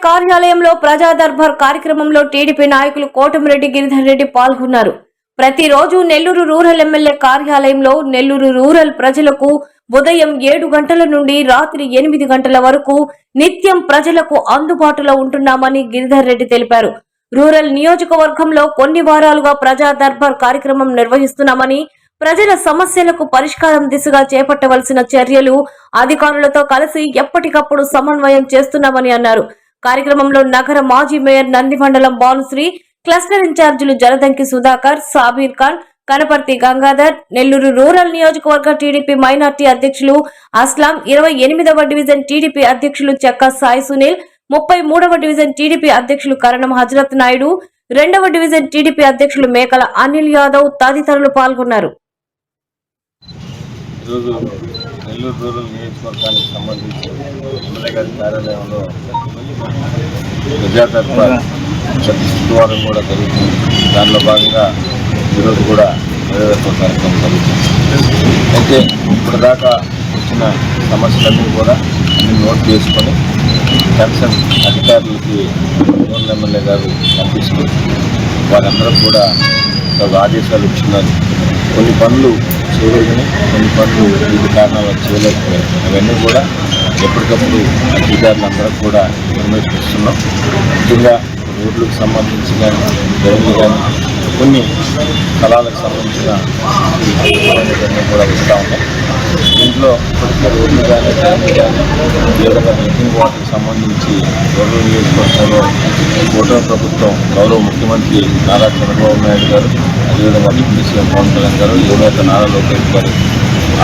కార్యాలయంలో ప్రజా దర్బార్ కార్యక్రమంలో టీడీపీ నాయకులు కోటమిరెడ్డి గిరిధర్ రెడ్డి పాల్గొన్నారు. ప్రతిరోజు నెల్లూరు రూరల్ ఎమ్మెల్యే కార్యాలయంలో నెల్లూరు రూరల్ ప్రజలకు ఉదయం 7 గంటల నుండి రాత్రి 8 గంటల వరకు నిత్యం ప్రజలకు అందుబాటులో ఉంటున్నామని గిరిధర్ రెడ్డి తెలిపారు. రూరల్ నియోజకవర్గంలో కొన్ని వారాలుగా ప్రజా దర్బార్ కార్యక్రమం నిర్వహిస్తున్నామని, ప్రజల సమస్యలకు పరిష్కారం దిశగా చేపట్టవలసిన చర్యలు అధికారులతో కలిసి ఎప్పటికప్పుడు సమన్వయం చేస్తున్నామని అన్నారు. కార్యక్రమంలో నగర మాజీ మేయర్ నంది మండలం భానుశ్రీ, క్లస్టర్ ఇన్ఛార్జీలు జలదంకి సుధాకర్, సాబీర్ ఖాన్, కనపర్తి గంగాధర్, నెల్లూరు రూరల్ నియోజకవర్గ టీడీపీ మైనార్టీ అధ్యక్షులు అస్లాం, 28వ డివిజన్ టీడీపీ అధ్యక్షులు చెక్క సాయి సునీల్, 33వ డివిజన్ టీడీపీ అధ్యక్షులు కరణం హజరత్ నాయుడు, 2వ డివిజన్ టీడీపీ అధ్యక్షులు మేకల అనిల్ యాదవ్ తదితరులు పాల్గొన్నారు. ఈరోజు నెల్లూరు రూరల్ నియోజకవర్గానికి సంబంధించి ఎమ్మెల్యే గారి కార్యాలయంలో ప్రజా దర్బార్ ప్రతి శుక్రవారం కూడా జరుగుతుంది. దానిలో భాగంగా ఈరోజు కూడా ప్రజా దర్బార్ కార్యక్రమం జరుగుతుంది. అయితే ఇప్పటిదాకా వచ్చిన సమస్యలన్నీ కూడా అన్ని నోట్ చేసుకొని కన్సర్న్ అధికారులకి రూరల్ ఎమ్మెల్యే గారు పంపిస్తూ వారందరూ కూడా ఆదేశాలు ఇచ్చినారు. కొన్ని పనులు చేయలేదని, కొన్ని పనులు వివిధ కారణాల చేయలేకపోయారు. అవన్నీ కూడా ఎప్పటికప్పుడు అధికారులందరూ కూడా ఇన్ఫర్మేషన్ ఇస్తున్నాం. ముఖ్యంగా రోడ్లకు సంబంధించి కానీ, డ్రైన్లు కానీ, కొన్ని స్థలాలకు సంబంధించిన ఇవన్నీ కూడా వస్తూ ఉన్నాయి. దీంట్లో ఇప్పటికే రోడ్లు కానీ, డ్రైన్లు కానీ, ఏదైనా డ్రింకింగ్ వాటర్కి సంబంధించి రూరల్ నియోజకవర్గంలో కూటమి ప్రభుత్వం గౌరవ ముఖ్యమంత్రి నారా చంద్రబాబు నాయుడు గారు, అదేవిధంగా డిప్యూటీ సీఎం పవన్ కళ్యాణ్ గారు, యువనేత నారా లోకేష్ గారు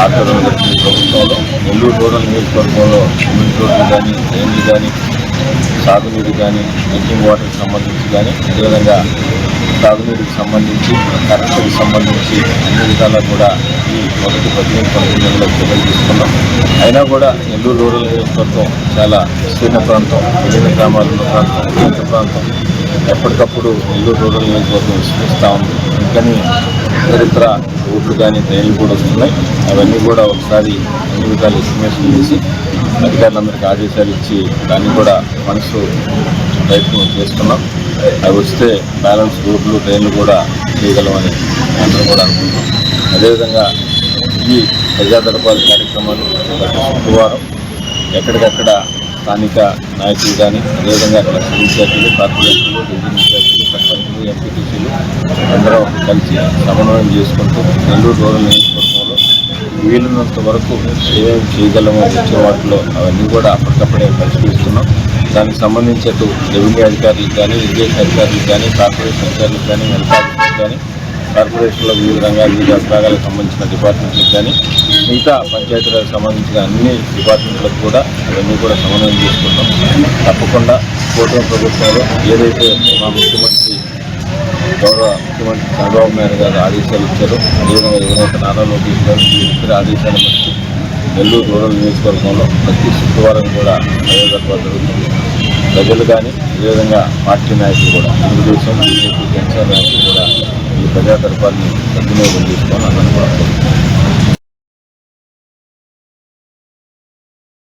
ఆధ్వర్యంలో జరిగిన ప్రభుత్వంలో నెల్లూరు రూరల్ నియోజకవర్గంలో సిమెంట్ రోడ్లు కానీ, డ్రైన్లు కానీ, సాగునీరు కానీ, డ్రింకింగ్ వాటర్కి సంబంధించి కానీ, అదేవిధంగా సాగునీరుకి సంబంధించి, కరెంటుకి సంబంధించి అన్ని విధాలా కూడా ఈ మొదటి 15 నెలల్లో చర్యలు తీసుకున్నాం. అయినా కూడా నెల్లూరు రూరల్ నియోజకవర్గం చాలా విస్తీర్ణ ప్రాంతం, విలీన గ్రామాలు ఉన్న ప్రాంతం, కేంద్ర ప్రాంతం. ఎప్పటికప్పుడు నెల్లూరు రూరల్ నియోజకవర్గం విస్తరిస్తూ ఉంది. కానీ ఇతరితర రోడ్లు కానీ, డ్రైన్లు కూడా వస్తున్నాయి. అవన్నీ కూడా ఒకసారి అన్ని విధాలు ఎస్టిమేషన్ చేసి అధికారులందరికీ ఆదేశాలు ఇచ్చి దాన్ని కూడా మనసు ప్రయత్నం చేస్తున్నాం. అవి వస్తే బ్యాలెన్స్ రోడ్లు, డ్రైన్లు కూడా చేయగలమని అందరూ కూడా అనుకుంటాం. అదేవిధంగా ఈ ప్రజా దర్బార్ కార్యక్రమాలు ప్రతి శుక్రవారం ఎక్కడికక్కడ స్థానిక నాయకులు కానీ, అదేవిధంగా అక్కడ ఇన్ఛార్జీలు, కార్పొరేషన్లు, డివిజన్ ఇన్ఛార్జీలు, సర్పంచులు, ఎంపీటీసీలు అందరం కలిసి సమన్వయం చేసుకుంటూ నెల్లూరు రూరల్ నియోజకవర్గంలో వీలున్నంత వరకు ఏమేమి చేయగలమో వచ్చే వాటిలో అవన్నీ కూడా అప్పటికప్పుడే పరిశీలిస్తున్నాం. దానికి సంబంధించి అటు రెవెన్యూ అధికారులకు కానీ, ఇరిగేషన్ అధికారులకు కానీ, కార్పొరేషన్ అధికారులకు కానీ, హెల్త్ ఆఫీసర్లకు కానీ, కార్పొరేషన్లో వివిధ రంగాలు, వివిధ విభాగాలకు సంబంధించిన డిపార్ట్మెంట్లకు కానీ, మిగతా పంచాయతీలకు సంబంధించిన అన్ని డిపార్ట్మెంట్లకు కూడా అవన్నీ కూడా సమన్వయం చేసుకుంటాం. తప్పకుండా కూటమి ప్రభుత్వంలో ఏదైతే మా ముఖ్యమంత్రి గౌరవ ముఖ్యమంత్రి చంద్రబాబు నాయుడు గారు ఆదేశాలు ఇచ్చారో, అదేవిధంగా యువనేత నారా లోకేష్ గారు ఇద్దరు ఆదేశాలను బట్టి నెల్లూరు రూరల్ నియోజకవర్గంలో ప్రతి శుక్రవారం కూడా ప్రజా దర్బార్ జరుగుతుంది. ప్రజలు కానీ, అదేవిధంగా పార్టీ నాయకులు కూడా, తెలుగుదేశం, బీజేపీ, జనసేన నాయకులు కూడా ఈ ప్రజా దర్బార్ని సద్వినియోగం చేసుకొని అందరూ కూడా